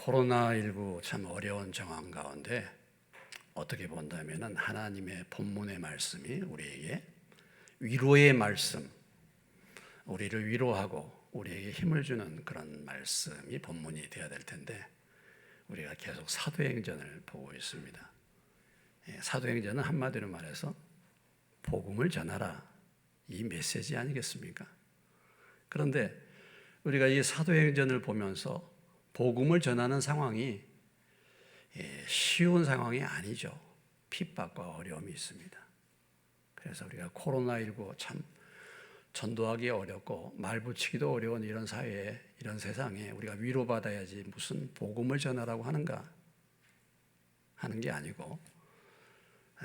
코로나19 참 어려운 정황 가운데 어떻게 본다면 하나님의 본문의 말씀이 우리에게 위로의 말씀, 우리를 위로하고 우리에게 힘을 주는 그런 말씀이 본문이 되어야 될 텐데 우리가 계속 사도행전을 보고 있습니다. 사도행전은 한마디로 말해서 복음을 전하라, 이 메시지 아니겠습니까? 그런데 우리가 이 사도행전을 보면서 복음을 전하는 상황이 쉬운 상황이 아니죠. 핍박과 어려움이 있습니다. 그래서 우리가 코로나19 참 전도하기 어렵고 말 붙이기도 어려운 이런 사회에, 이런 세상에 우리가 위로받아야지 무슨 복음을 전하라고 하는가 하는 게 아니고,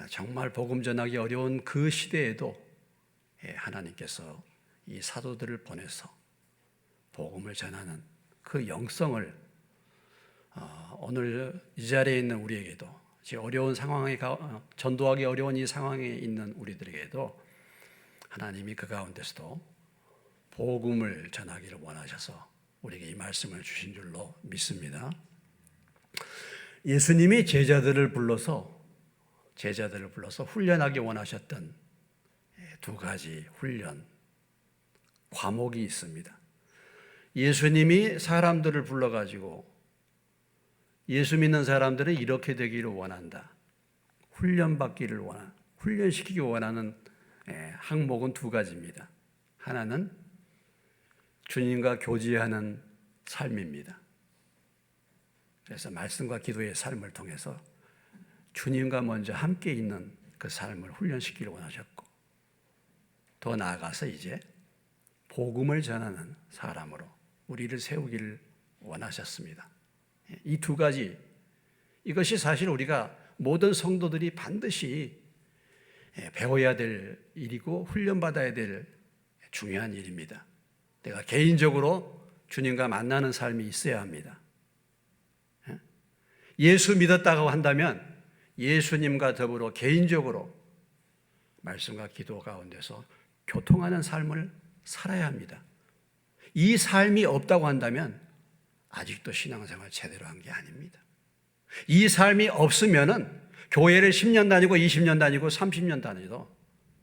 정말 복음 전하기 어려운 그 시대에도 하나님께서 이 사도들을 보내서 복음을 전하는 그 영성을 오늘 이 자리에 있는 우리에게도, 지금 어려운 상황에 전도하기 어려운 이 상황에 있는 우리들에게도 하나님이 그 가운데서도 복음을 전하기를 원하셔서 우리에게 이 말씀을 주신 줄로 믿습니다. 예수님이 제자들을 불러서 훈련하기 원하셨던 두 가지 훈련 과목이 있습니다. 예수님이 사람들을 불러가지고 예수 믿는 사람들은 이렇게 되기를 원한다, 훈련시키기 원하는 항목은 두 가지입니다. 하나는 주님과 교제하는 삶입니다. 그래서 말씀과 기도의 삶을 통해서 주님과 먼저 함께 있는 그 삶을 훈련시키기를 원하셨고, 더 나아가서 이제 복음을 전하는 사람으로 우리를 세우기를 원하셨습니다. 이 두 가지, 이것이 사실 우리가 모든 성도들이 반드시 배워야 될 일이고 훈련받아야 될 중요한 일입니다. 내가 개인적으로 주님과 만나는 삶이 있어야 합니다. 예수 믿었다고 한다면 예수님과 더불어 개인적으로 말씀과 기도 가운데서 교통하는 삶을 살아야 합니다. 이 삶이 없다고 한다면 아직도 신앙생활 제대로 한 게 아닙니다. 이 삶이 없으면은 교회를 10년 다니고 20년 다니고 30년 다니도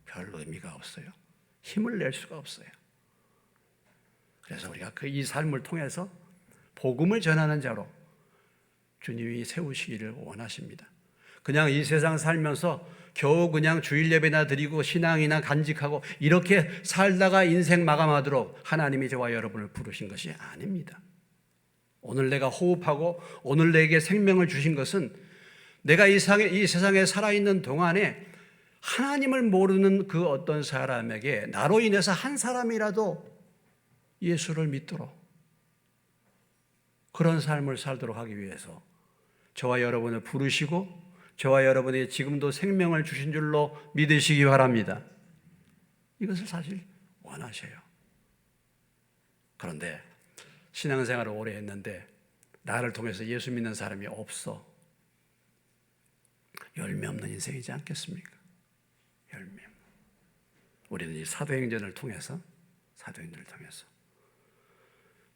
별 의미가 없어요. 힘을 낼 수가 없어요. 그래서 우리가 이 삶을 통해서 복음을 전하는 자로 주님이 세우시기를 원하십니다. 그냥 이 세상 살면서 겨우 그냥 주일 예배나 드리고 신앙이나 간직하고 이렇게 살다가 인생 마감하도록 하나님이 저와 여러분을 부르신 것이 아닙니다. 오늘 내가 호흡하고 오늘 내게 생명을 주신 것은 내가 이 세상에 살아있는 동안에 하나님을 모르는 그 어떤 사람에게 나로 인해서 한 사람이라도 예수를 믿도록, 그런 삶을 살도록 하기 위해서 저와 여러분을 부르시고 저와 여러분이 지금도 생명을 주신 줄로 믿으시기 바랍니다. 이것을 사실 원하셔요. 그런데 신앙생활을 오래 했는데 나를 통해서 예수 믿는 사람이 없어. 열매 없는 인생이지 않겠습니까? 열매 없는. 우리는 이 사도행전을 통해서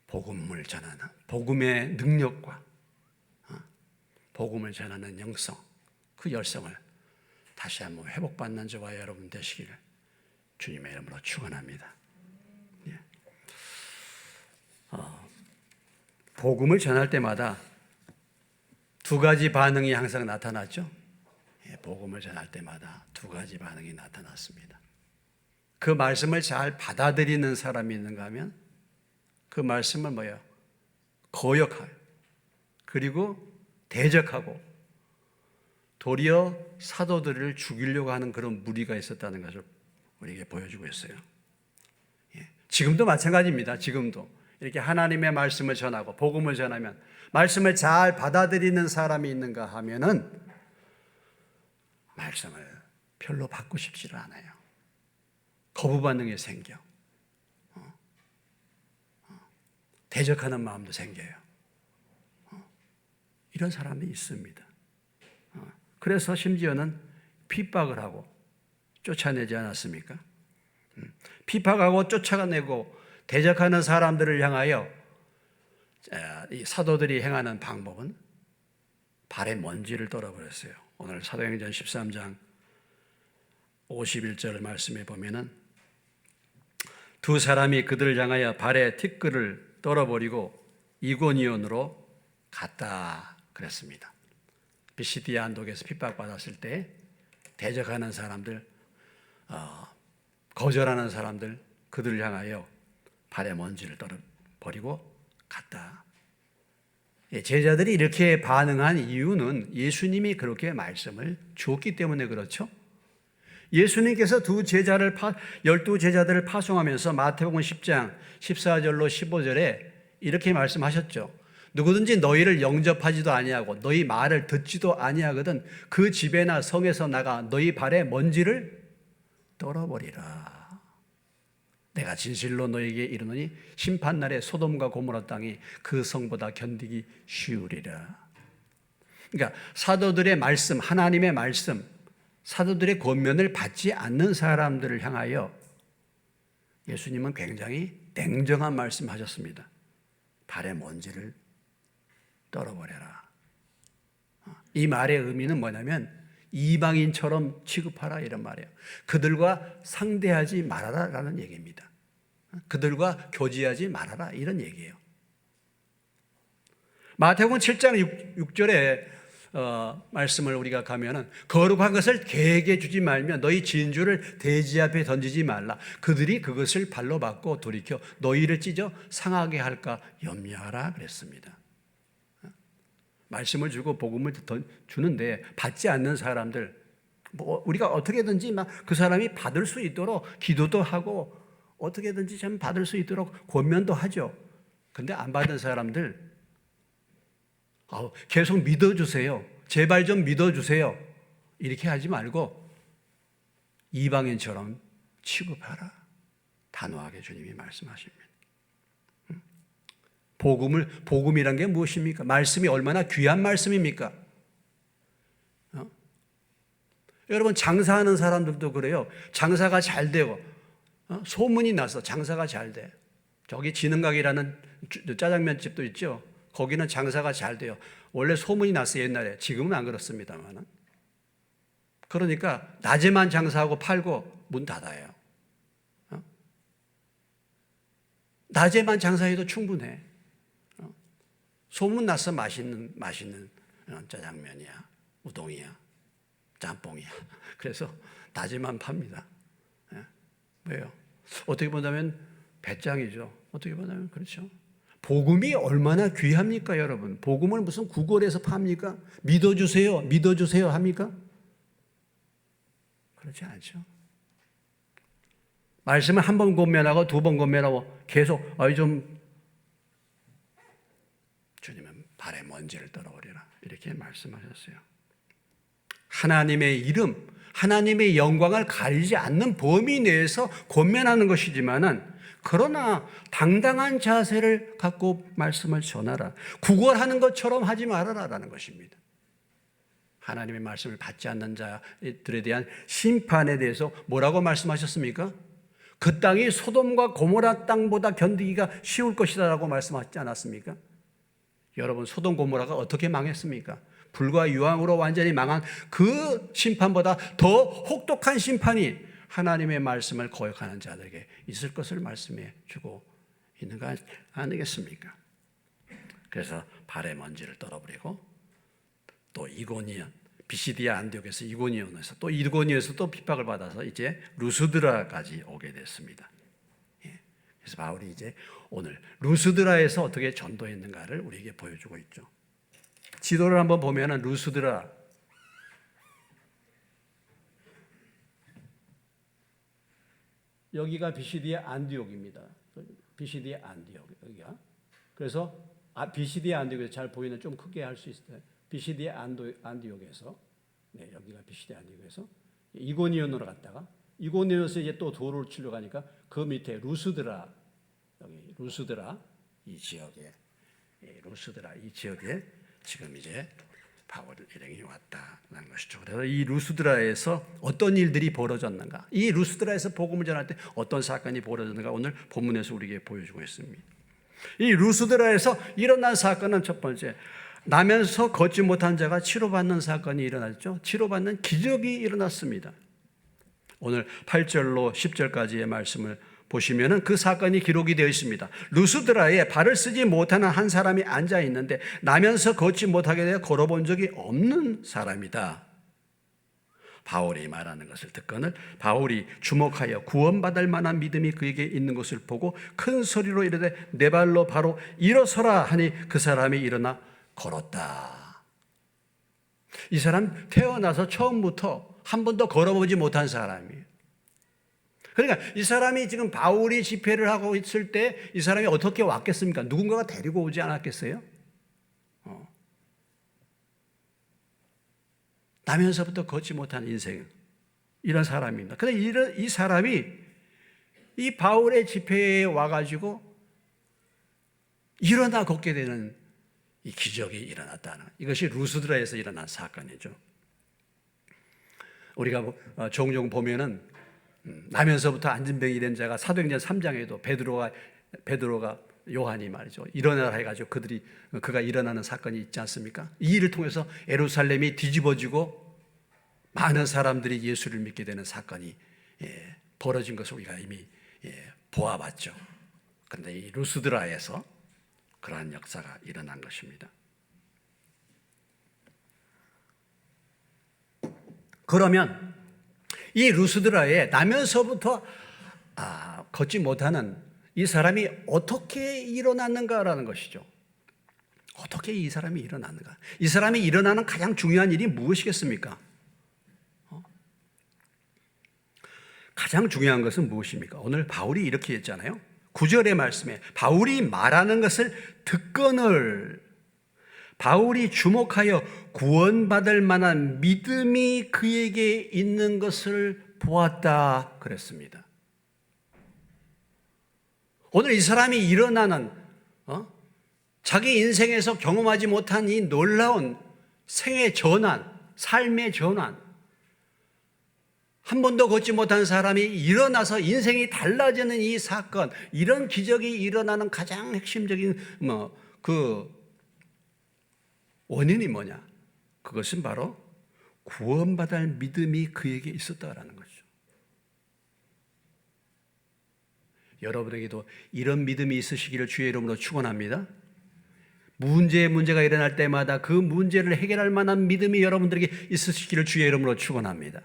복음을 전하는, 복음의 능력과 복음을 전하는 영성, 그 열성을 다시 한번 회복받는 저와 여러분 되시기를 주님의 이름으로 축원합니다. 복음을 전할 때마다 두 가지 반응이 항상 나타났죠. 복음을 전할 때마다 두 가지 반응이 나타났습니다. 그 말씀을 잘 받아들이는 사람이 있는가 하면 그 말씀을 거역하여 그리고 대적하고 도리어 사도들을 죽이려고 하는 그런 무리가 있었다는 것을 우리에게 보여주고 있어요. 지금도 마찬가지입니다. 지금도 이렇게 하나님의 말씀을 전하고 복음을 전하면 말씀을 잘 받아들이는 사람이 있는가 하면은 말씀을 별로 받고 싶지를 않아요. 거부 반응이 생겨. 대적하는 마음도 생겨요. 이런 사람이 있습니다. 그래서 심지어는 핍박을 하고 쫓아내지 않았습니까? 핍박하고 쫓아내고 대적하는 사람들을 향하여 이 사도들이 행하는 방법은 발에 먼지를 떨어버렸어요. 오늘 사도행전 13장 51절 말씀에 보면은 두 사람이 그들을 향하여 발에 티끌을 떨어버리고 이고니온으로 갔다 그랬습니다. 비시디아 안독에서 핍박받았을 때 대적하는 사람들, 거절하는 사람들, 그들을 향하여 발에 먼지를 떨어버리고 갔다. 제자들이 이렇게 반응한 이유는 예수님이 그렇게 말씀을 주었기 때문에 그렇죠. 예수님께서 12 제자들을 파송하면서 마태복음 10장 14절로 15절에 이렇게 말씀하셨죠. 누구든지 너희를 영접하지도 아니하고 너희 말을 듣지도 아니하거든 그 집에나 성에서 나가 너희 발에 먼지를 떨어버리라. 내가 진실로 너희에게 이르노니 심판날에 소돔과 고모라 땅이 그 성보다 견디기 쉬우리라. 그러니까 사도들의 말씀, 하나님의 말씀, 사도들의 권면을 받지 않는 사람들을 향하여 예수님은 굉장히 냉정한 말씀하셨습니다. 발에 먼지를 떨어버려라. 이 말의 의미는 뭐냐면 이방인처럼 취급하라 이런 말이에요. 그들과 상대하지 말아라 라는 얘기입니다. 그들과 교제하지 말아라 이런 얘기예요. 마태복음 7장 6절에 말씀을 우리가 가면은 거룩한 것을 개에게 주지 말며 너희 진주를 돼지 앞에 던지지 말라. 그들이 그것을 발로 받고 돌이켜 너희를 찢어 상하게 할까 염려하라 그랬습니다. 말씀을 주고 복음을 주는데 받지 않는 사람들, 우리가 어떻게든지 막 그 사람이 받을 수 있도록 기도도 하고 어떻게든지 좀 받을 수 있도록 권면도 하죠. 근데 안 받은 사람들 계속 믿어주세요. 제발 좀 믿어주세요. 이렇게 하지 말고 이방인처럼 취급하라. 단호하게 주님이 말씀하십니다. 복음이란 게 무엇입니까? 말씀이 얼마나 귀한 말씀입니까? 여러분 장사하는 사람들도 그래요. 장사가 잘 되고 소문이 나서 장사가 잘 돼. 저기 지능각이라는 짜장면집도 있죠. 거기는 장사가 잘 돼요. 원래 소문이 났어요 옛날에. 지금은 안 그렇습니다만. 그러니까 낮에만 장사하고 팔고 문 닫아요. 낮에만 장사해도 충분해. 소문 나서 맛있는 짜장면이야, 우동이야, 짬뽕이야. 그래서 낮에만 팝니다. 왜요? 어떻게 보자면 배짱이죠. 어떻게 보자면 그렇죠. 복음이 얼마나 귀합니까, 여러분? 복음을 무슨 구걸에서 팝니까? 믿어주세요 합니까? 그렇지 않죠. 말씀을 한 번 권면하고 두 번 권면하고 계속 주님은 발에 먼지를 떨어버리라 이렇게 말씀하셨어요. 하나님의 이름, 하나님의 영광을 가리지 않는 범위 내에서 권면하는 것이지만은 그러나 당당한 자세를 갖고 말씀을 전하라. 구걸하는 것처럼 하지 말아라라는 것입니다. 하나님의 말씀을 받지 않는 자들에 대한 심판에 대해서 뭐라고 말씀하셨습니까? 그 땅이 소돔과 고모라 땅보다 견디기가 쉬울 것이다라고 말씀하지 않았습니까? 여러분 소돔 고모라가 어떻게 망했습니까? 불과 유황으로 완전히 망한 그 심판보다 더 혹독한 심판이 하나님의 말씀을 거역하는 자들에게 있을 것을 말씀해 주고 있는 거 아니겠습니까? 그래서 발에 먼지를 떨어버리고 또 이고니온, 비시디아 안디옥에서 이고니온에서 또 이고니온에서 또 핍박을 받아서 이제 루스드라까지 오게 됐습니다. 그래서 바울이 이제 오늘 루스드라에서 어떻게 전도했는가를 우리에게 보여주고 있죠. 지도를 한번 보면은 루스드라, 여기가 비시디아 안디옥입니다. 비시디아 안디옥 여기가. 그래서 비시디아 안디옥에서 잘 보이는 좀 크게 할 수 있어요. 비시디아 안디옥에서 여기가 비시디아 안디옥에서 이고니온으로 갔다가 이고니온에서 이제 또 도를 치러 가니까 그 밑에 루스드라, 여기 루스드라 이 지역에 지금 이제 바울 일행이 왔다는 것이죠. 그래서 이 루스드라에서 어떤 일들이 벌어졌는가, 이 루스드라에서 복음을 전할 때 어떤 사건이 벌어졌는가 오늘 본문에서 우리에게 보여주고 있습니다. 이 루스드라에서 일어난 사건은 첫 번째, 나면서 걷지 못한 자가 치료받는 사건이 일어났죠. 치료받는 기적이 일어났습니다. 오늘 8절로 10절까지의 말씀을 보시면은 그 사건이 기록이 되어 있습니다. 루스드라에 발을 쓰지 못하는 한 사람이 앉아 있는데 나면서 걷지 못하게 되어 걸어본 적이 없는 사람이다. 바울이 말하는 것을 듣거늘 바울이 주목하여 구원받을 만한 믿음이 그에게 있는 것을 보고 큰 소리로 이르되 내 발로 바로 일어서라 하니 그 사람이 일어나 걸었다. 이 사람 태어나서 처음부터 한 번도 걸어보지 못한 사람이에요. 그러니까 이 사람이 지금 바울이 집회를 하고 있을 때 이 사람이 어떻게 왔겠습니까? 누군가가 데리고 오지 않았겠어요? 나면서부터 걷지 못한 인생, 이런 사람입니다. 그런데 이 사람이 이 바울의 집회에 와가지고 일어나 걷게 되는 이 기적이 일어났다는, 이것이 루스드라에서 일어난 사건이죠. 우리가 종종 보면은 나면서부터 안진병이 된 자가 사도행전 3장에도 베드로가 요한이 말이죠, 일어나라 해가지고 그가 일어나는 사건이 있지 않습니까? 이 일을 통해서 예루살렘이 뒤집어지고 많은 사람들이 예수를 믿게 되는 사건이 벌어진 것을 우리가 이미 보아봤죠. 그런데 이 루스드라에서 그러한 역사가 일어난 것입니다. 그러면 이 루스드라에 나면서부터 걷지 못하는 이 사람이 어떻게 일어났는가라는 것이죠. 어떻게 이 사람이 일어났는가? 이 사람이 일어나는 가장 중요한 일이 무엇이겠습니까? 가장 중요한 것은 무엇입니까? 오늘 바울이 이렇게 했잖아요. 9절의 말씀에 바울이 말하는 것을 듣거늘 바울이 주목하여 구원받을 만한 믿음이 그에게 있는 것을 보았다 그랬습니다. 오늘 이 사람이 일어나는 자기 인생에서 경험하지 못한 이 놀라운 생의 전환, 삶의 전환, 한 번도 걷지 못한 사람이 일어나서 인생이 달라지는 이 사건, 이런 기적이 일어나는 가장 핵심적인 그 원인이 뭐냐? 그것은 바로 구원받을 믿음이 그에게 있었다라는 거죠. 여러분에게도 이런 믿음이 있으시기를 주의 이름으로 축원합니다. 문제가 일어날 때마다 그 문제를 해결할 만한 믿음이 여러분들에게 있으시기를 주의 이름으로 축원합니다.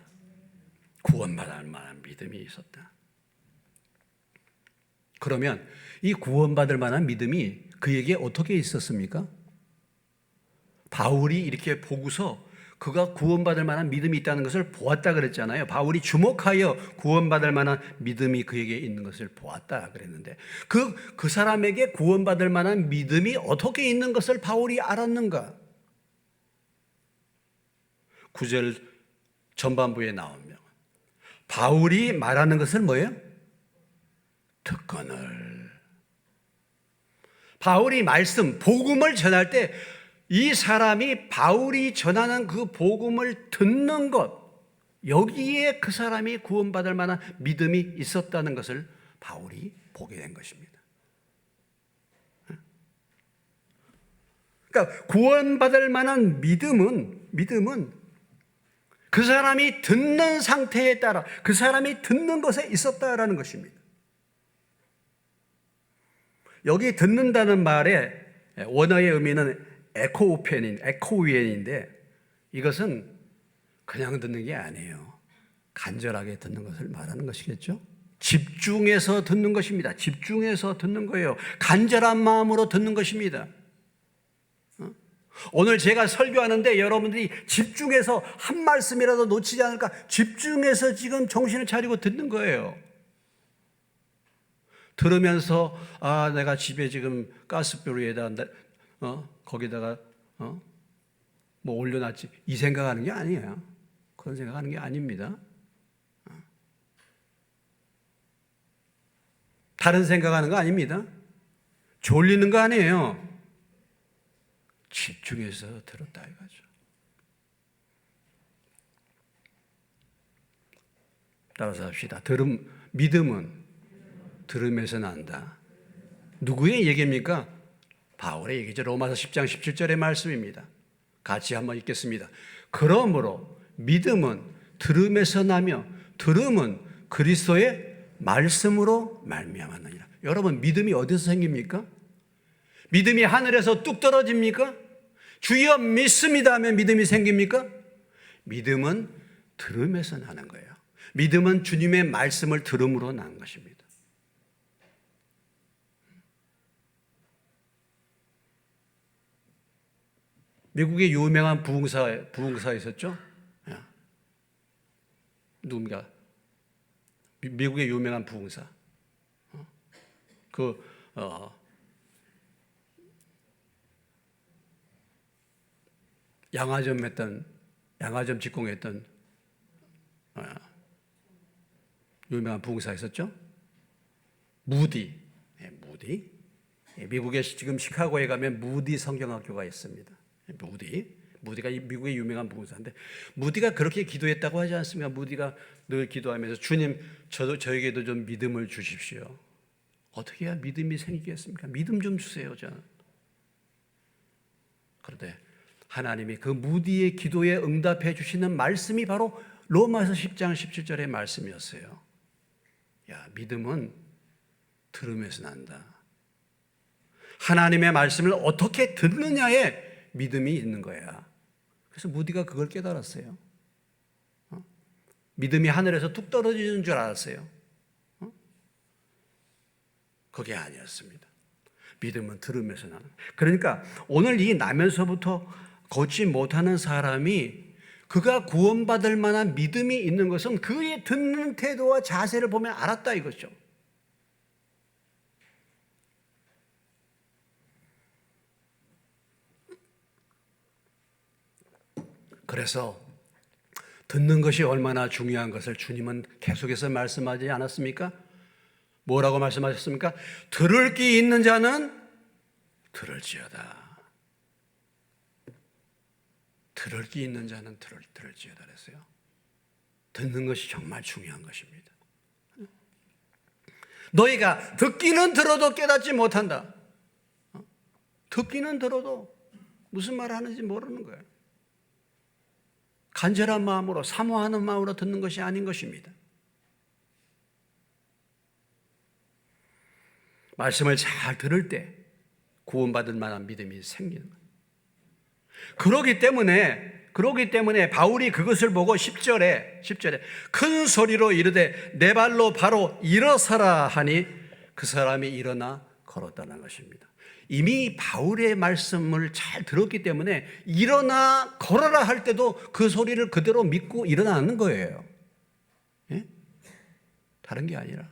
구원받을 만한 믿음이 있었다. 그러면 이 구원받을 만한 믿음이 그에게 어떻게 있었습니까? 바울이 이렇게 보고서 그가 구원받을 만한 믿음이 있다는 것을 보았다 그랬잖아요. 바울이 주목하여 구원받을 만한 믿음이 그에게 있는 것을 보았다 그랬는데 그 사람에게 구원받을 만한 믿음이 어떻게 있는 것을 바울이 알았는가? 9절 전반부에 나오면 바울이 말하는 것은 뭐예요? 듣거늘. 바울이 복음을 전할 때 이 사람이 바울이 전하는 그 복음을 듣는 것, 여기에 그 사람이 구원받을 만한 믿음이 있었다는 것을 바울이 보게 된 것입니다. 그러니까 구원받을 만한 믿음은 그 사람이 듣는 상태에 따라 그 사람이 듣는 것에 있었다라는 것입니다. 여기 듣는다는 말의 원어의 의미는 에코우엔인데 이것은 그냥 듣는 게 아니에요. 간절하게 듣는 것을 말하는 것이겠죠. 집중해서 듣는 것입니다. 집중해서 듣는 거예요. 간절한 마음으로 듣는 것입니다. 오늘 제가 설교하는데 여러분들이 집중해서 한 말씀이라도 놓치지 않을까 집중해서 지금 정신을 차리고 듣는 거예요. 들으면서 내가 집에 지금 가스불에다 거기다가 뭐 올려놨지 이 생각하는 게 아니에요. 그런 생각하는 게 아닙니다. 다른 생각하는 거 아닙니다. 졸리는 거 아니에요. 집중해서 들었다 이거죠. 따라서 합시다. 믿음은 들음에서 난다. 누구의 얘기입니까? 바울의 얘기죠. 로마서 10장 17절의 말씀입니다. 같이 한번 읽겠습니다. 그러므로 믿음은 들음에서 나며 들음은 그리스도의 말씀으로 말미암았느니라. 여러분, 믿음이 어디서 생깁니까? 믿음이 하늘에서 뚝 떨어집니까? 주여 믿습니다 하면 믿음이 생깁니까? 믿음은 들음에서 나는 거예요. 믿음은 주님의 말씀을 들음으로 난 것입니다. 미국의 유명한 부흥사 있었죠? 누굽니까? 미국의 유명한 부흥사. 양화점 직공했던 유명한 부흥사 있었죠? 무디. 미국의 지금 시카고에 가면 무디 성경학교가 있습니다. 무디가 미국의 유명한 부흥사인데, 무디가 그렇게 기도했다고 하지 않습니까? 무디가 늘 기도하면서 주님, 저에게도 좀 믿음을 주십시오. 어떻게 해야 믿음이 생기겠습니까? 믿음 좀 주세요, 저는. 그런데 하나님이 그 무디의 기도에 응답해 주시는 말씀이 바로 로마서 10장 17절의 말씀이었어요. 야, 믿음은 들음에서 난다. 하나님의 말씀을 어떻게 듣느냐에 믿음이 있는 거야. 그래서 무디가 그걸 깨달았어요. 믿음이 하늘에서 뚝 떨어지는 줄 알았어요. 그게 아니었습니다. 믿음은 들음에서 나는. 그러니까 오늘 이 나면서부터 걷지 못하는 사람이 그가 구원받을 만한 믿음이 있는 것은 그의 듣는 태도와 자세를 보면 알았다 이거죠. 그래서 듣는 것이 얼마나 중요한 것을 주님은 계속해서 말씀하지 않았습니까? 뭐라고 말씀하셨습니까? 들을 귀 있는 자는 들을지어다. 들을 귀 있는 자는 들을지어다 그랬어요. 듣는 것이 정말 중요한 것입니다. 너희가 듣기는 들어도 깨닫지 못한다. 듣기는 들어도 무슨 말 하는지 모르는 거예요. 간절한 마음으로, 사모하는 마음으로 듣는 것이 아닌 것입니다. 말씀을 잘 들을 때 구원받을 만한 믿음이 생기는 거예요. 그러기 때문에 바울이 그것을 보고 10절에 큰 소리로 이르되 내 발로 바로 일어서라 하니 그 사람이 일어나 걸었다는 것입니다. 이미 바울의 말씀을 잘 들었기 때문에 일어나 걸어라 할 때도 그 소리를 그대로 믿고 일어나는 거예요. 예? 다른 게 아니라.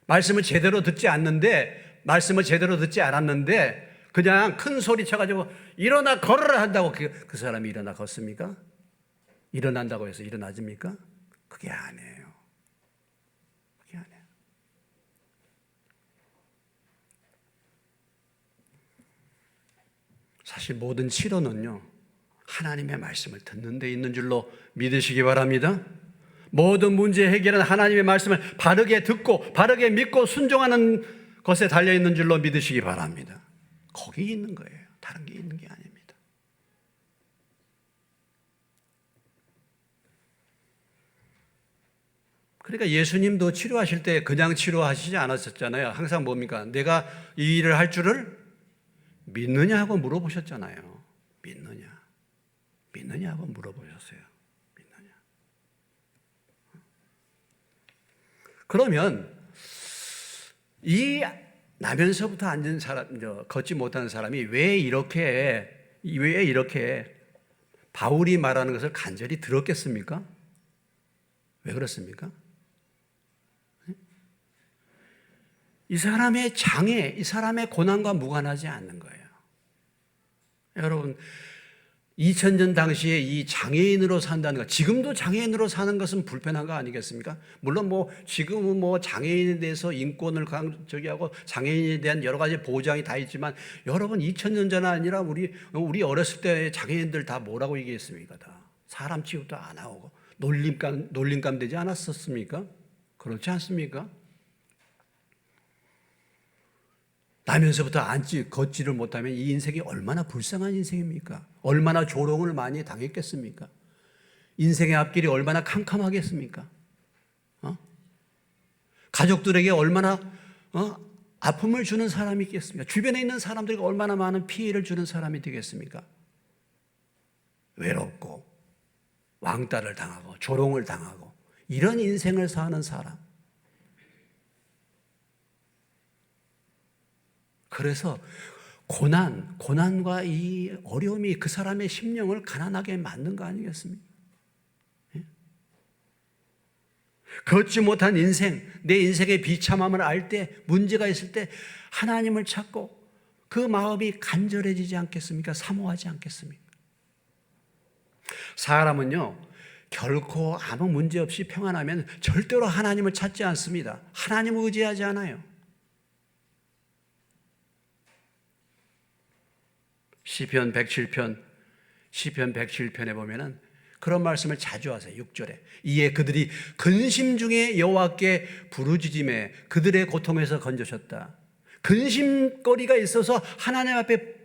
말씀을 제대로 듣지 않았는데 그냥 큰 소리 쳐가지고 일어나 걸어라 한다고 그 사람이 일어나 걷습니까? 일어난다고 해서 일어나집니까? 그게 아니에요. 그게 아니에요. 사실 모든 치료는요, 하나님의 말씀을 듣는 데 있는 줄로 믿으시기 바랍니다. 모든 문제 해결은 하나님의 말씀을 바르게 듣고 바르게 믿고 순종하는 것에 달려있는 줄로 믿으시기 바랍니다. 거기 있는 거예요. 다른 게 있는 게 아닙니다. 그러니까 예수님도 치료하실 때 그냥 치료하시지 않았었잖아요. 항상 뭡니까? 내가 이 일을 할 줄을 믿느냐 하고 물어보셨잖아요. 믿느냐 하고 물어보셨어요. 믿느냐. 그러면 이 나면서부터 앉은 사람, 걷지 못하는 사람이 왜 이렇게 바울이 말하는 것을 간절히 들었겠습니까? 왜 그렇습니까? 이 사람의 장애, 이 사람의 고난과 무관하지 않는 거예요. 여러분, 2000년 당시에 이 장애인으로 산다는 것, 지금도 장애인으로 사는 것은 불편한 거 아니겠습니까? 물론 지금은 장애인에 대해서 인권을 하고 장애인에 대한 여러 가지 보장이 다 있지만, 여러분 2000년 전 아니라 우리 어렸을 때 장애인들 다 뭐라고 얘기했습니까? 다 사람 취급도 안 하고 놀림감 되지 않았었습니까? 그렇지 않습니까? 나면서부터 걷지를 못하면 이 인생이 얼마나 불쌍한 인생입니까? 얼마나 조롱을 많이 당했겠습니까? 인생의 앞길이 얼마나 캄캄하겠습니까? 가족들에게 얼마나 아픔을 주는 사람이 있겠습니까? 주변에 있는 사람들에게 얼마나 많은 피해를 주는 사람이 되겠습니까? 외롭고 왕따를 당하고 조롱을 당하고 이런 인생을 사는 사람. 그래서 고난과 이 어려움이 그 사람의 심령을 가난하게 만든 거 아니겠습니까? 걷지 못한 인생, 내 인생의 비참함을 알 때, 문제가 있을 때 하나님을 찾고 그 마음이 간절해지지 않겠습니까? 사모하지 않겠습니까? 사람은요, 결코 아무 문제 없이 평안하면 절대로 하나님을 찾지 않습니다. 하나님을 의지하지 않아요. 시편 107편에 보면은 그런 말씀을 자주 하세요. 6절에. 이에 그들이 근심 중에 여호와께 부르짖음에 그들의 고통에서 건져셨다. 근심거리가 있어서 하나님 앞에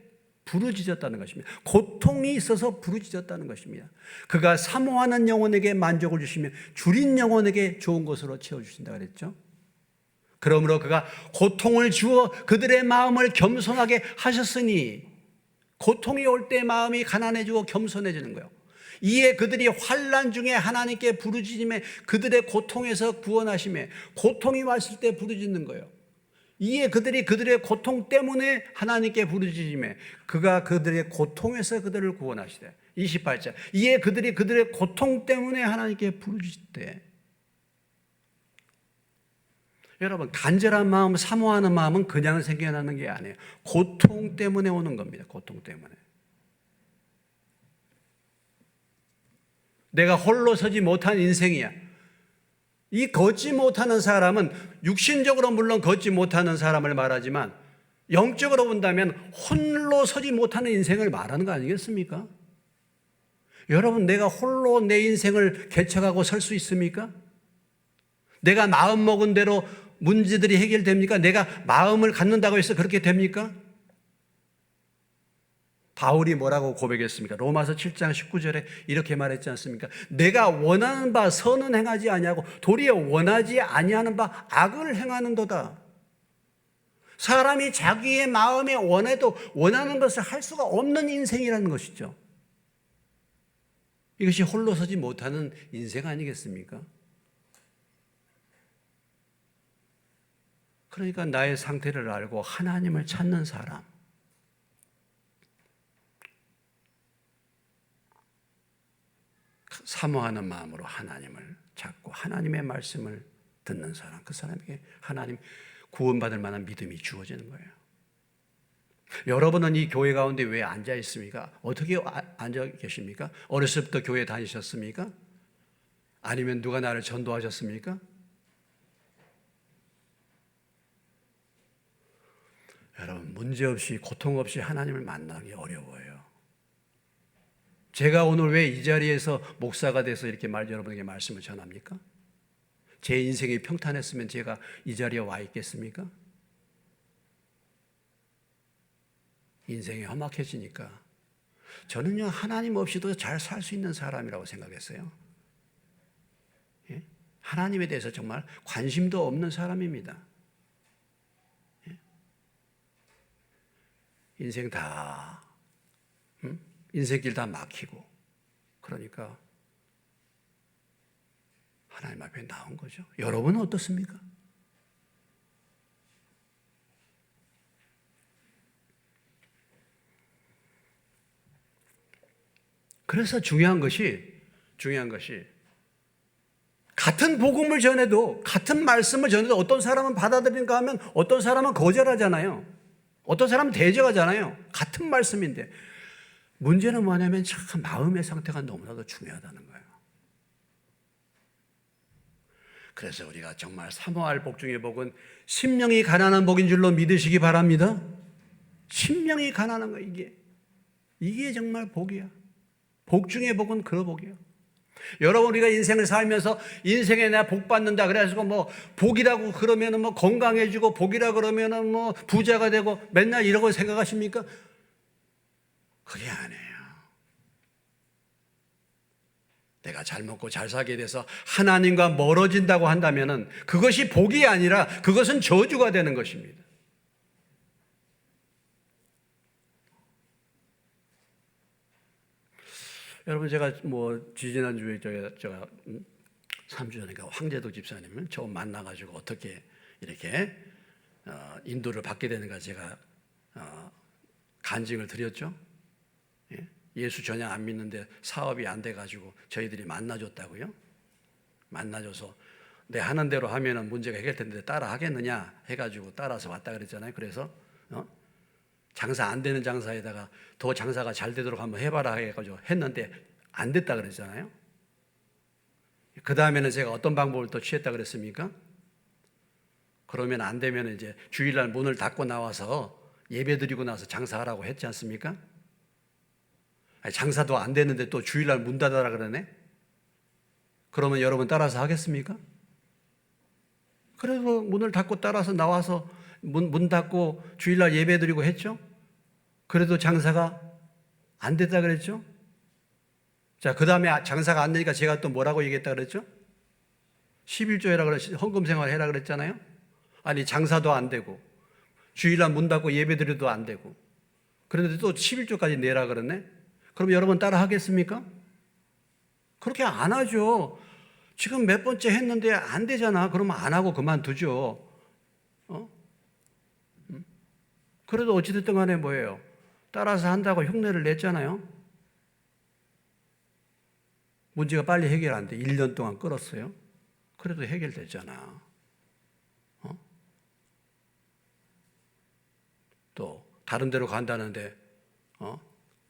부르짖었다는 것입니다. 고통이 있어서 부르짖었다는 것입니다. 그가 사모하는 영혼에게 만족을 주시며 줄인 영혼에게 좋은 것으로 채워주신다 그랬죠. 그러므로 그가 고통을 주어 그들의 마음을 겸손하게 하셨으니, 고통이 올 때 마음이 가난해지고 겸손해지는 거예요. 이에 그들이 환난 중에 하나님께 부르짖음에 그들의 고통에서 구원하심에, 고통이 왔을 때 부르짖는 거예요. 이에 그들이 그들의 고통 때문에 하나님께 부르짖음에 그가 그들의 고통에서 그들을 구원하시되. 28절. 이에 그들이 그들의 고통 때문에 하나님께 부르짖되. 여러분, 간절한 마음, 사모하는 마음은 그냥 생겨나는 게 아니에요. 고통 때문에 오는 겁니다. 고통 때문에. 내가 홀로 서지 못한 인생이야. 이 걷지 못하는 사람은 육신적으로 물론 걷지 못하는 사람을 말하지만 영적으로 본다면 홀로 서지 못하는 인생을 말하는 거 아니겠습니까? 여러분, 내가 홀로 내 인생을 개척하고 설 수 있습니까? 내가 마음 먹은 대로 문제들이 해결됩니까? 내가 마음을 갖는다고 해서 그렇게 됩니까? 바울이 뭐라고 고백했습니까? 로마서 7장 19절에 이렇게 말했지 않습니까? 내가 원하는 바 선은 행하지 아니하고 도리어 원하지 아니하는 바 악을 행하는도다. 사람이 자기의 마음에 원해도 원하는 것을 할 수가 없는 인생이라는 것이죠. 이것이 홀로 서지 못하는 인생 아니겠습니까? 그러니까 나의 상태를 알고 하나님을 찾는 사람, 사모하는 마음으로 하나님을 찾고 하나님의 말씀을 듣는 사람, 그 사람에게 하나님 구원받을 만한 믿음이 주어지는 거예요. 여러분은 이 교회 가운데 왜 앉아 있습니까? 어떻게 앉아 계십니까? 어렸을 때부터 교회 다니셨습니까? 아니면 누가 나를 전도하셨습니까? 여러분, 문제없이 고통 없이 하나님을 만나기 어려워요. 제가 오늘 왜 이 자리에서 목사가 돼서 이렇게 여러분에게 말씀을 전합니까? 제 인생이 평탄했으면 제가 이 자리에 와 있겠습니까? 인생이 험악해지니까 저는요, 하나님 없이도 잘 살 수 있는 사람이라고 생각했어요. 예? 하나님에 대해서 정말 관심도 없는 사람입니다. 예? 인생 다 인생길 다 막히고, 그러니까 하나님 앞에 나온 거죠. 여러분은 어떻습니까? 그래서 중요한 것이 같은 복음을 전해도, 같은 말씀을 전해도 어떤 사람은 받아들이는가 하면 어떤 사람은 거절하잖아요. 어떤 사람은 대적하잖아요. 같은 말씀인데 문제는 뭐냐면 참 마음의 상태가 너무나도 중요하다는 거예요. 그래서 우리가 정말 사모할 복 중의 복은 심령이 가난한 복인 줄로 믿으시기 바랍니다. 심령이 가난한 거, 이게 정말 복이야. 복 중의 복은 그 복이에요. 여러분, 우리가 인생을 살면서 인생에 내가 복 받는다 그래가지고 뭐 복이라고 그러면은 뭐 건강해지고 복이라 그러면은 뭐 부자가 되고 맨날 이러고 생각하십니까? 그게 아니에요. 내가 잘 먹고 잘 살게 돼서 하나님과 멀어진다고 한다면은 그것이 복이 아니라 그것은 저주가 되는 것입니다. 여러분, 제가 뭐 지지난주에 제가 3주 전인가 황재도 집사님을 처음 만나가지고 어떻게 이렇게 인도를 받게 되는가 제가 간증을 드렸죠. 예수 전혀 안 믿는데 사업이 안 돼가지고 저희들이 만나줬다고요. 만나줘서 내 하는 대로 하면은 문제가 해결되는데 따라 하겠느냐 해가지고 따라서 왔다 그랬잖아요. 그래서 장사 안 되는 장사에다가 더 장사가 잘 되도록 한번 해봐라 해가지고 했는데 안 됐다 그랬잖아요. 그 다음에는 제가 어떤 방법을 또 취했다 그랬습니까? 그러면 안 되면 이제 주일날 문을 닫고 나와서 예배 드리고 나서 장사하라고 했지 않습니까? 장사도 안 되는데 또 주일날 문 닫아라 그러네? 그러면 여러분 따라서 하겠습니까? 그래서 문을 닫고 따라서 나와서 문 닫고 주일날 예배 드리고 했죠? 그래도 장사가 안 됐다 그랬죠? 자, 그 다음에 장사가 안 되니까 제가 또 뭐라고 얘기했다 그랬죠? 11조 해라 그랬죠? 헌금 생활 해라 그랬잖아요? 아니, 장사도 안 되고 주일날 문 닫고 예배 드려도 안 되고 그런데 또 11조까지 내라 그러네? 그럼 여러분 따라 하겠습니까? 그렇게 안 하죠. 지금 몇 번째 했는데 안 되잖아. 그러면 안 하고 그만두죠. 그래도 어찌됐든 간에 뭐예요? 따라서 한다고 흉내를 냈잖아요. 문제가 빨리 해결 안 돼. 1년 동안 끌었어요. 그래도 해결됐잖아. 또 다른 데로 간다는데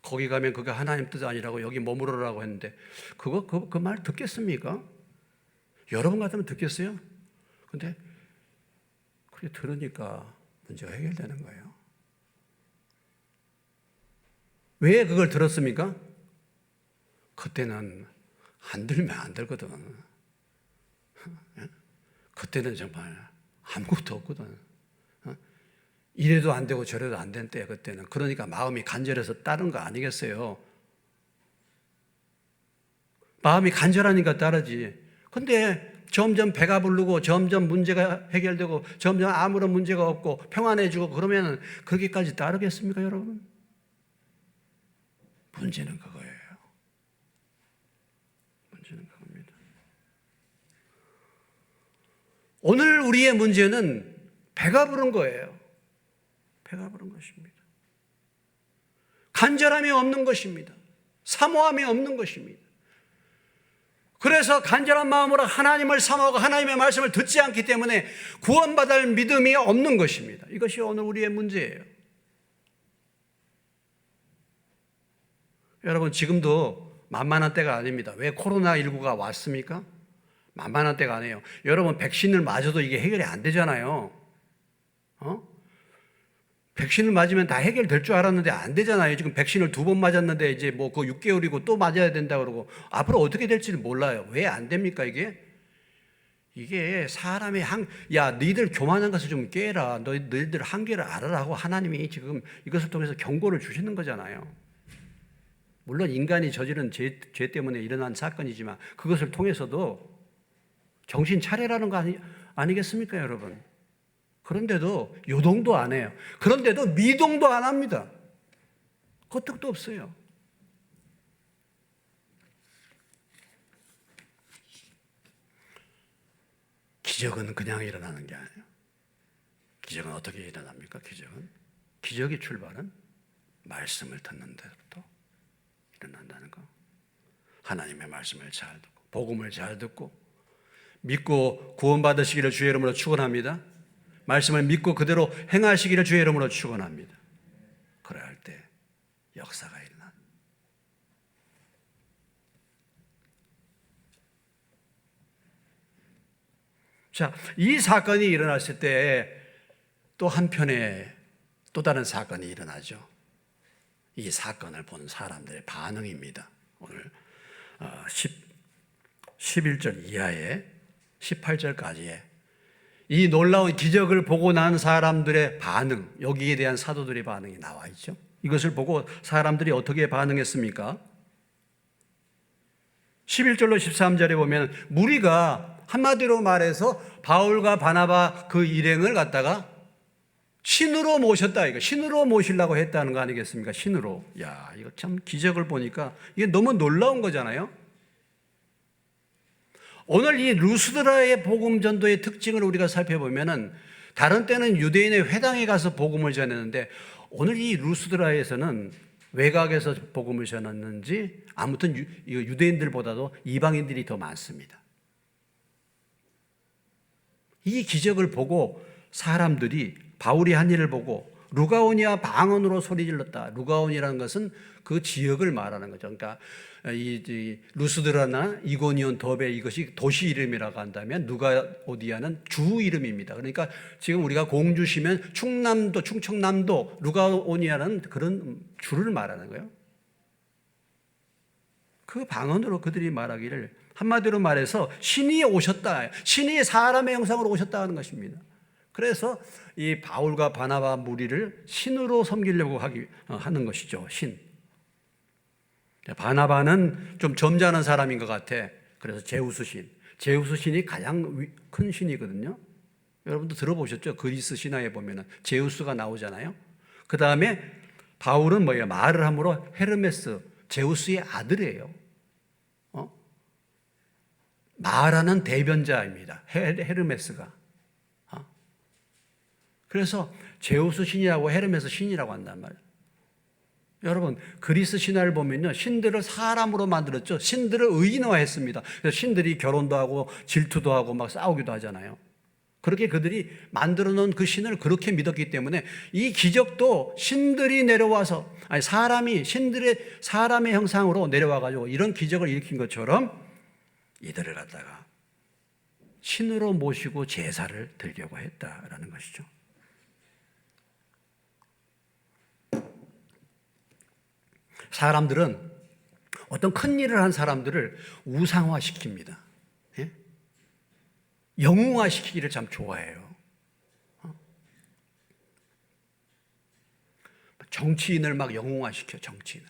거기 가면 그게 하나님 뜻 아니라고 여기 머무르라고 했는데 그 말 듣겠습니까? 여러분 같으면 듣겠어요? 근데 그게 들으니까 문제가 해결되는 거예요. 왜 그걸 들었습니까? 그때는 안 들면 안 되거든. 그때는 정말 아무것도 없거든. 이래도 안 되고 저래도 안 된 때야 그때는. 그러니까 마음이 간절해서 따른 거 아니겠어요? 마음이 간절하니까 따르지. 근데 점점 배가 부르고 점점 문제가 해결되고 점점 아무런 문제가 없고 평안해지고 그러면 그렇게까지 따르겠습니까, 여러분? 문제는 그거예요. 문제는 그겁니다. 오늘 우리의 문제는 배가 부른 거예요. 배가 부른 것입니다. 간절함이 없는 것입니다. 사모함이 없는 것입니다. 그래서 간절한 마음으로 하나님을 사모하고 하나님의 말씀을 듣지 않기 때문에 구원받을 믿음이 없는 것입니다. 이것이 오늘 우리의 문제예요. 여러분, 지금도 만만한 때가 아닙니다. 왜 코로나19가 왔습니까? 만만한 때가 아니에요. 여러분, 백신을 맞아도 이게 해결이 안 되잖아요. 백신을 맞으면 다 해결될 줄 알았는데 안 되잖아요. 지금 백신을 2번 맞았는데 이제 뭐 그 6개월이고 또 맞아야 된다 그러고 앞으로 어떻게 될지는 몰라요. 왜 안 됩니까, 이게? 이게 사람의 야, 너희들 교만한 것을 좀 깨라. 너희들 한계를 알아라고 하나님이 지금 이것을 통해서 경고를 주시는 거잖아요. 물론 인간이 저지른 죄 때문에 일어난 사건이지만 그것을 통해서도 정신 차려라는 거 아니겠습니까, 여러분? 그런데도 요동도 안 해요. 그런데도 미동도 안 합니다. 끄떡도 없어요. 기적은 그냥 일어나는 게 아니에요. 기적은 어떻게 일어납니까? 기적의 출발은 말씀을 듣는 데부터 일어난다는 거. 하나님의 말씀을 잘 듣고 복음을 잘 듣고 믿고 구원받으시기를 주의 이름으로 축원합니다. 말씀을 믿고 그대로 행하시기를 주의 이름으로 축원합니다. 그래야 할 때 역사가 일어나. 자, 이 사건이 일어났을 때 또 한편에 또 다른 사건이 일어나죠. 이 사건을 본 사람들의 반응입니다. 오늘 11절 이하에 18절까지에 이 놀라운 기적을 보고 난 사람들의 반응, 여기에 대한 사도들의 반응이 나와 있죠. 이것을 보고 사람들이 어떻게 반응했습니까? 11절로 13절에 보면 무리가 한마디로 말해서 바울과 바나바 그 일행을 갖다가 신으로 모셨다. 이거 신으로 모시려고 했다는 거 아니겠습니까? 신으로. 야, 이거 참 기적을 보니까 이게 너무 놀라운 거잖아요. 오늘 이 루스드라의 복음 전도의 특징을 우리가 살펴보면은 다른 때는 유대인의 회당에 가서 복음을 전했는데 오늘 이 루스드라에서는 외곽에서 복음을 전했는지 아무튼 유대인들보다도 이방인들이 더 많습니다. 이 기적을 보고 사람들이 바울이 한 일을 보고 루가오니아 방언으로 소리질렀다. 루가온이라는 것은 그 지역을 말하는 거죠. 그러니까 이 루스드라나 이고니온, 더베 이것이 도시 이름이라고 한다면 루가오디아는 주 이름입니다. 그러니까 지금 우리가 공주시면 충남도, 충청남도, 루가오니아는 그런 주를 말하는 거예요. 그 방언으로 그들이 말하기를 한마디로 말해서 신이 오셨다. 신이 사람의 형상으로 오셨다 하는 것입니다. 그래서 이 바울과 바나바 무리를 신으로 섬기려고 하는 것이죠. 신. 바나바는 좀 점잖은 사람인 것 같아. 그래서 제우스 신. 제우스 신이 가장 큰 신이거든요. 여러분도 들어보셨죠? 그리스 신화에 보면은 제우스가 나오잖아요. 그 다음에 바울은 뭐예요? 말을 함으로 헤르메스, 제우스의 아들이에요. 말하는 대변자입니다. 헤르메스가. 그래서 제우스 신이라고 헤르메스 신이라고 한단 말이에요. 여러분 그리스 신화를 보면요, 신들을 사람으로 만들었죠. 신들을 의인화했습니다. 그래서 신들이 결혼도 하고 질투도 하고 막 싸우기도 하잖아요. 그렇게 그들이 만들어 놓은 그 신을 그렇게 믿었기 때문에 이 기적도 신들이 내려와서, 아니 사람이 신들의 사람의 형상으로 내려와 가지고 이런 기적을 일으킨 것처럼 이들을 갖다가 신으로 모시고 제사를 드리려고 했다라는 것이죠. 사람들은 어떤 큰 일을 한 사람들을 우상화시킵니다. 예? 영웅화시키기를 참 좋아해요. 정치인을 막 영웅화시켜, 정치인을.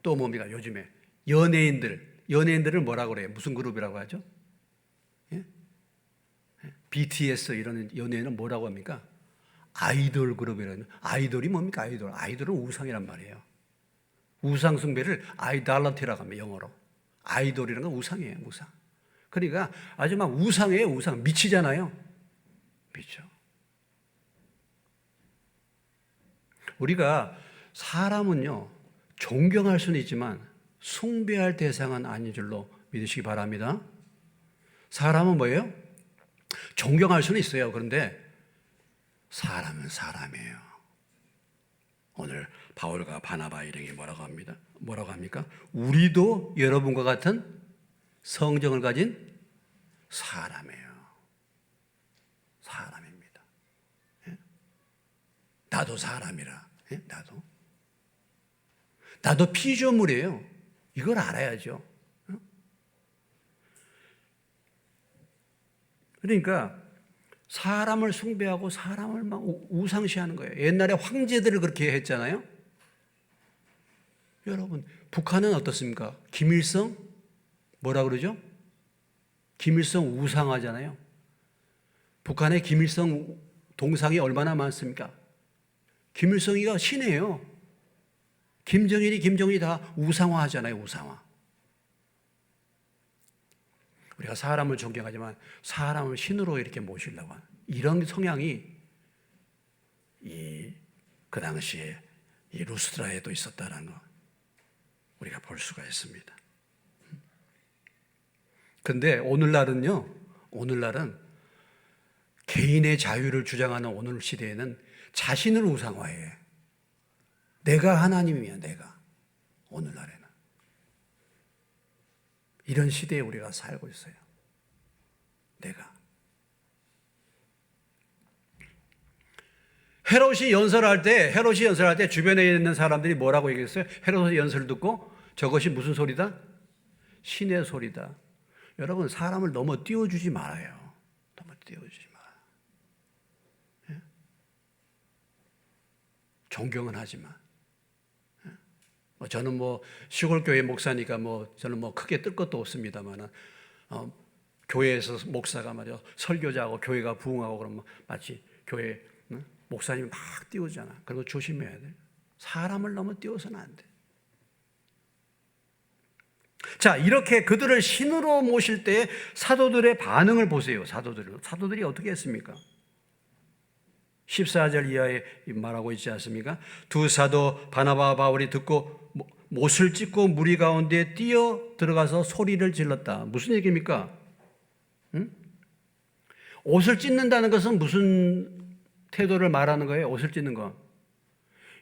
또 뭡니까? 요즘에 연예인들을 뭐라고 그래요? 무슨 그룹이라고 하죠? 예? BTS 이런 연예인은 뭐라고 합니까? 아이돌 그룹이라는. 아이돌이 뭡니까? 아이돌은 우상이란 말이에요. 우상 숭배를 아이달러티라고 합니다. 영어로. 아이돌이라는 건 우상이에요. 우상. 그러니까 아주 막 우상이에요. 우상. 미치잖아요. 미쳐. 우리가 사람은요, 존경할 수는 있지만 숭배할 대상은 아닌 줄로 믿으시기 바랍니다. 사람은 뭐예요? 존경할 수는 있어요. 그런데 사람은 사람이에요. 오늘 바울과 바나바 일행이 뭐라고 합니까? 우리도 여러분과 같은 성정을 가진 사람이에요. 사람입니다. 예? 나도 사람이라. 예? 나도 피조물이에요. 이걸 알아야죠. 그러니까 사람을 숭배하고 사람을 막 우상시하는 거예요. 옛날에 황제들을 그렇게 했잖아요. 여러분, 북한은 어떻습니까? 김일성 뭐라 그러죠? 김일성 우상하잖아요. 북한에 김일성 동상이 얼마나 많습니까? 김일성이가 신이에요. 김정일이 다 우상화하잖아요. 우상화. 우리가 사람을 존경하지만 사람을 신으로 이렇게 모시려고 하는 이런 성향이 그 당시에 이 루스드라에도 있었다는 거 우리가 볼 수가 있습니다. 그런데 오늘날은 개인의 자유를 주장하는 오늘 시대에는 자신을 우상화해. 내가 하나님이야, 내가. 오늘날에는. 이런 시대에 우리가 살고 있어요. 내가. 헤롯이 연설할 때 주변에 있는 사람들이 뭐라고 얘기했어요? 헤롯의 연설을 듣고 저것이 무슨 소리다? 신의 소리다. 여러분, 사람을 너무 띄워주지 말아요. 너무 띄워주지 말아요. 예? 존경은 하지만. 저는 시골 교회 목사니까 저는 크게 뜰 것도 없습니다만, 교회에서 목사가 말이야 설교자하고 교회가 부흥하고 그러면 마치 교회 목사님이 막 띄우잖아. 그리고 조심해야 돼. 사람을 너무 띄워서는 안 돼. 자, 이렇게 그들을 신으로 모실 때 사도들의 반응을 보세요. 사도들이 어떻게 했습니까? 14절 이하에 말하고 있지 않습니까? 두 사도 바나바와 바울이 듣고 못을 찢고 무리 가운데 뛰어 들어가서 소리를 질렀다. 무슨 얘기입니까? 옷을 찢는다는 것은 무슨 태도를 말하는 거예요? 옷을 찢는 거.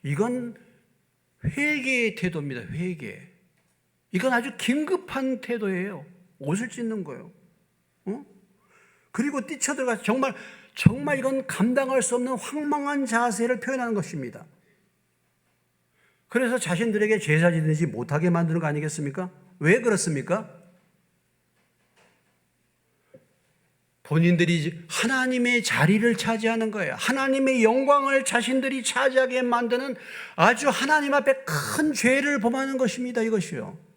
이건 회개의 태도입니다. 회개. 이건 아주 긴급한 태도예요. 옷을 찢는 거예요. 그리고 뛰쳐들어가서 정말 이건 감당할 수 없는 황망한 자세를 표현하는 것입니다. 그래서 자신들에게 제사 지내지 못하게 만드는 거 아니겠습니까? 왜 그렇습니까? 본인들이 하나님의 자리를 차지하는 거예요. 하나님의 영광을 자신들이 차지하게 만드는 아주 하나님 앞에 큰 죄를 범하는 것입니다. 이것이요.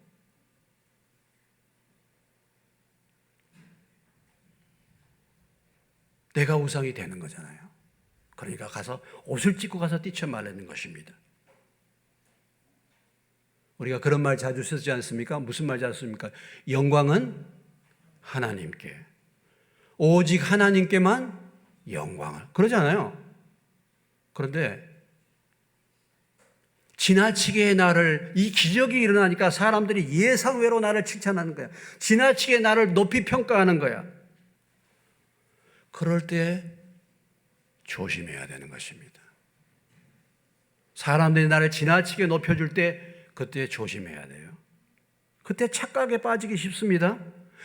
내가 우상이 되는 거잖아요. 그러니까 가서 옷을 찢고 가서 뛰쳐 말리는 것입니다. 우리가 그런 말 자주 쓰지 않습니까? 무슨 말 자주 씁니까? 영광은 하나님께, 오직 하나님께만 영광을. 그러잖아요. 그런데 지나치게 나를, 이 기적이 일어나니까 사람들이 예상외로 나를 칭찬하는 거야. 지나치게 나를 높이 평가하는 거야. 그럴 때 조심해야 되는 것입니다. 사람들이 나를 지나치게 높여줄 때 그때 조심해야 돼요. 그때 착각에 빠지기 쉽습니다.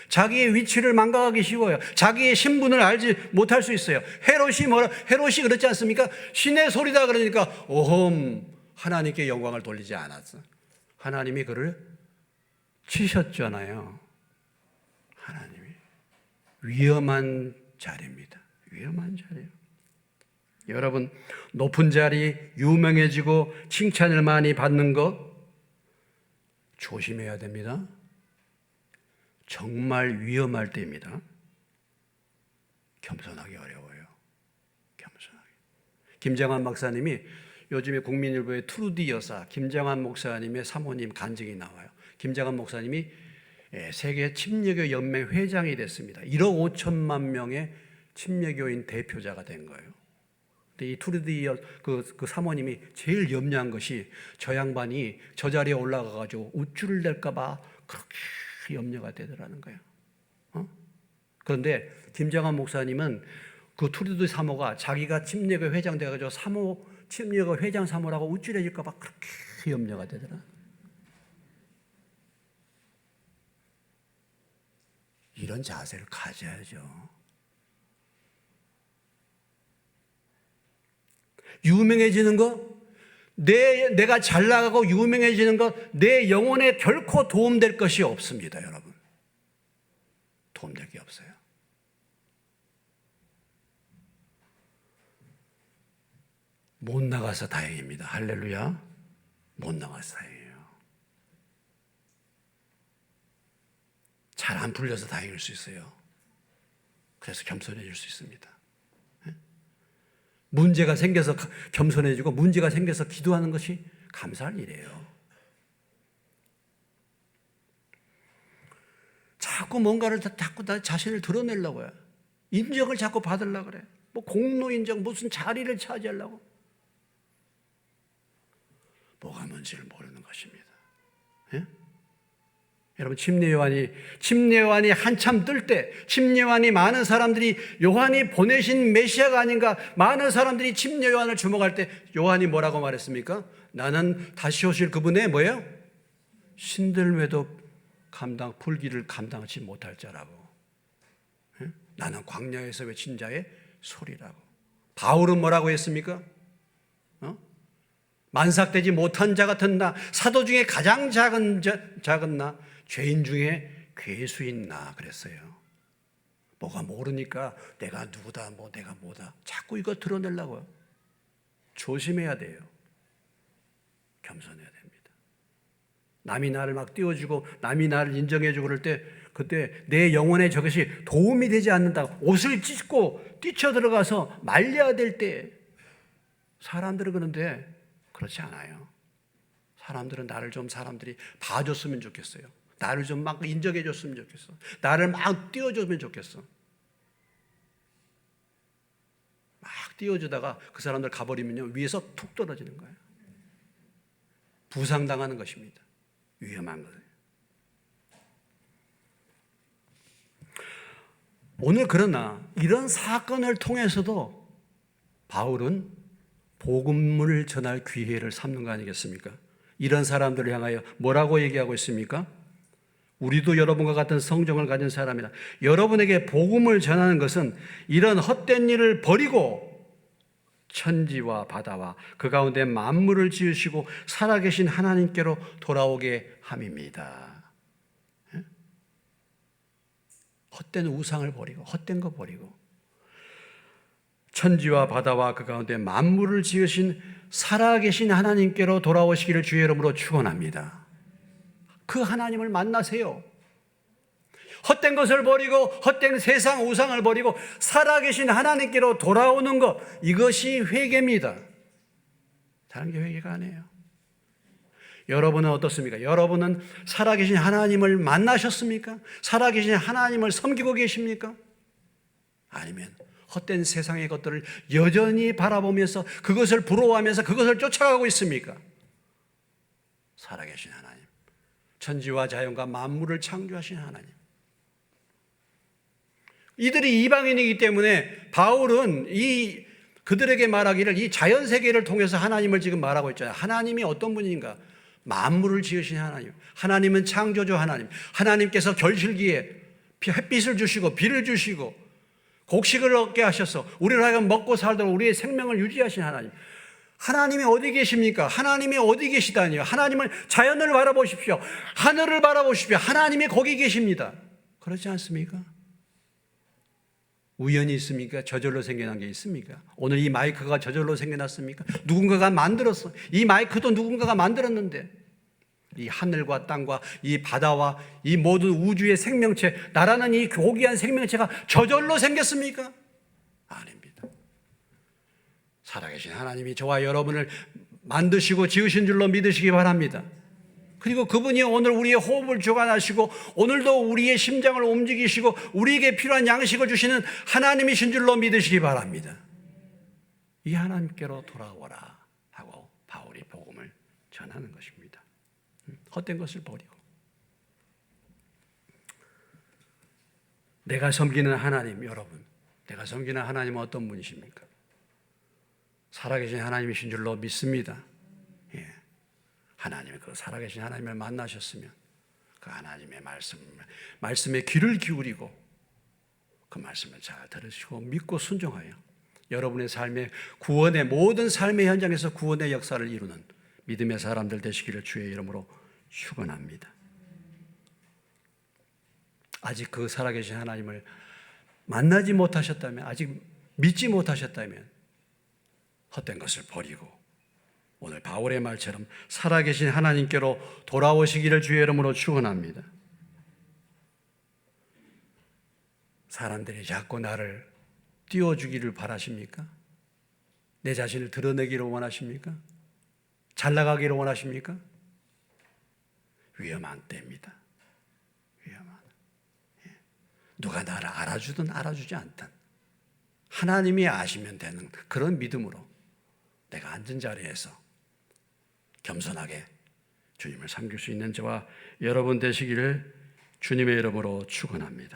자기의 위치를 망각하기 쉬워요. 자기의 신분을 알지 못할 수 있어요. 헤롯이 그렇지 않습니까? 신의 소리다 그러니까 오홈, 하나님께 영광을 돌리지 않았어. 하나님이 그를 치셨잖아요. 하나님이. 위험한 자리입니다. 위험한 자리예요. 여러분, 높은 자리, 유명해지고 칭찬을 많이 받는 것 조심해야 됩니다. 정말 위험할 때입니다. 겸손하기 어려워요. 겸손하기. 김정한 박사님이 요즘에 국민일보의 트루디 여사 김정한 목사님의 사모님 간증이 나와요. 김정한 목사님이 세계 침례교 연맹 회장이 됐습니다. 1억 5천만 명의 침례교인 대표자가 된 거예요. 이 투르디 그 사모님이 제일 염려한 것이 저 양반이 저 자리에 올라가가지고 우쭐을 낼까봐 그렇게 염려가 되더라는 거예요. 그런데 김정한 목사님은 그 투르디 사모가 자기가 침례교 회장 돼가지고 침례교 회장 사모라고 우쭐해질까봐 그렇게 염려가 되더라. 이런 자세를 가져야죠. 유명해지는 거, 내가 잘 나가고 유명해지는 것, 내 영혼에 결코 도움될 것이 없습니다, 여러분. 도움될 게 없어요. 못 나가서 다행입니다. 할렐루야. 못 나가서 다행이에요. 잘 안 풀려서 다행일 수 있어요. 그래서 겸손해질 수 있습니다. 문제가 생겨서 겸손해지고 문제가 생겨서 기도하는 것이 감사할 일이에요. 자꾸 뭔가를 자꾸 자신을 드러내려고 해요. 인정을 자꾸 받으려고 그래. 공로 인정, 무슨 자리를 차지하려고. 뭐가 뭔지를 모르는 것입니다. 예? 여러분, 침례요한이 한참 뜰 때, 침례요한이 많은 사람들이 요한이 보내신 메시아가 아닌가, 많은 사람들이 침례요한을 주목할 때 요한이 뭐라고 말했습니까? 나는 다시 오실 그분의 뭐예요? 신들매도 풀기를 감당하지 못할 자라고. 예? 나는 광야에서 외친 자의 소리라고. 바울은 뭐라고 했습니까? 만삭되지 못한 자 같은 나, 사도 중에 가장 작은 나, 죄인 중에 괴수인 나 그랬어요. 뭐가 모르니까 내가 누구다, 뭐 내가 뭐다. 자꾸 이거 드러내려고요. 조심해야 돼요. 겸손해야 됩니다. 남이 나를 막 띄워주고 남이 나를 인정해주고 그럴 때 그때 내 영혼에 저것이 도움이 되지 않는다. 옷을 찢고 뛰쳐들어가서 말려야 될 때 사람들은 그런데 그렇지 않아요. 사람들은 나를 좀 사람들이 봐줬으면 좋겠어요. 나를 좀 막 인정해줬으면 좋겠어. 나를 막 띄워줬으면 좋겠어. 막 띄워주다가 그 사람들 가버리면요 위에서 툭 떨어지는 거예요. 부상당하는 것입니다. 위험한 거예요. 오늘 그러나 이런 사건을 통해서도 바울은 복음을 전할 기회를 삼는 거 아니겠습니까? 이런 사람들을 향하여 뭐라고 얘기하고 있습니까? 우리도 여러분과 같은 성정을 가진 사람이다. 여러분에게 복음을 전하는 것은 이런 헛된 일을 버리고 천지와 바다와 그 가운데 만물을 지으시고 살아계신 하나님께로 돌아오게 함입니다. 헛된 우상을 버리고 헛된 거 버리고 천지와 바다와 그 가운데 만물을 지으신 살아계신 하나님께로 돌아오시기를 주의 이름으로 축원합니다. 그 하나님을 만나세요. 헛된 것을 버리고 헛된 세상 우상을 버리고 살아계신 하나님께로 돌아오는 것, 이것이 회개입니다. 다른 게 회개가 아니에요. 여러분은 어떻습니까? 여러분은 살아계신 하나님을 만나셨습니까? 살아계신 하나님을 섬기고 계십니까? 아니면 헛된 세상의 것들을 여전히 바라보면서 그것을 부러워하면서 그것을 쫓아가고 있습니까? 살아계신 하나님, 천지와 자연과 만물을 창조하신 하나님. 이들이 이방인이기 때문에 바울은 그들에게 말하기를 이 자연 세계를 통해서 하나님을 지금 말하고 있잖아요. 하나님이 어떤 분인가? 만물을 지으신 하나님. 하나님은 창조주 하나님. 하나님께서 결실기에 햇빛을 주시고 비를 주시고 곡식을 얻게 하셔서 우리를 하여금 먹고 살도록 우리의 생명을 유지하신 하나님. 하나님이 어디 계십니까? 하나님이 어디 계시다니요? 하나님을 자연을 바라보십시오. 하늘을 바라보십시오. 하나님이 거기 계십니다. 그렇지 않습니까? 우연이 있습니까? 저절로 생겨난 게 있습니까? 오늘 이 마이크가 저절로 생겨났습니까? 누군가가 만들었어. 이 마이크도 누군가가 만들었는데 이 하늘과 땅과 이 바다와 이 모든 우주의 생명체, 나라는 이 고귀한 생명체가 저절로 생겼습니까? 아닙니다. 살아계신 하나님이 저와 여러분을 만드시고 지으신 줄로 믿으시기 바랍니다. 그리고 그분이 오늘 우리의 호흡을 주관하시고 오늘도 우리의 심장을 움직이시고 우리에게 필요한 양식을 주시는 하나님이신 줄로 믿으시기 바랍니다. 이 하나님께로 돌아오라 하고 바울이 복음을 전하는 것입니다. 헛된 것을 버리고 내가 섬기는 하나님, 여러분, 내가 섬기는 하나님은 어떤 분이십니까? 살아계신 하나님이신 줄로 믿습니다. 하나님의 그 살아계신 하나님을 만나셨으면 그 하나님의 말씀에 귀를 기울이고 그 말씀을 잘 들으시고 믿고 순종하여 여러분의 삶의 구원의 모든 삶의 현장에서 구원의 역사를 이루는 믿음의 사람들 되시기를 주의 이름으로 축원합니다. 아직 그 살아계신 하나님을 만나지 못하셨다면, 아직 믿지 못하셨다면 헛된 것을 버리고 오늘 바울의 말처럼 살아계신 하나님께로 돌아오시기를 주의 이름으로 축원합니다. 사람들이 자꾸 나를 띄워주기를 바라십니까? 내 자신을 드러내기를 원하십니까? 잘 나가기를 원하십니까? 위험한 때입니다. 위험한. 누가 나를 알아주든 알아주지 않든 하나님이 아시면 되는 그런 믿음으로 내가 앉은 자리에서 겸손하게 주님을 섬길 수 있는 저와 여러분 되시기를 주님의 이름으로 축원합니다.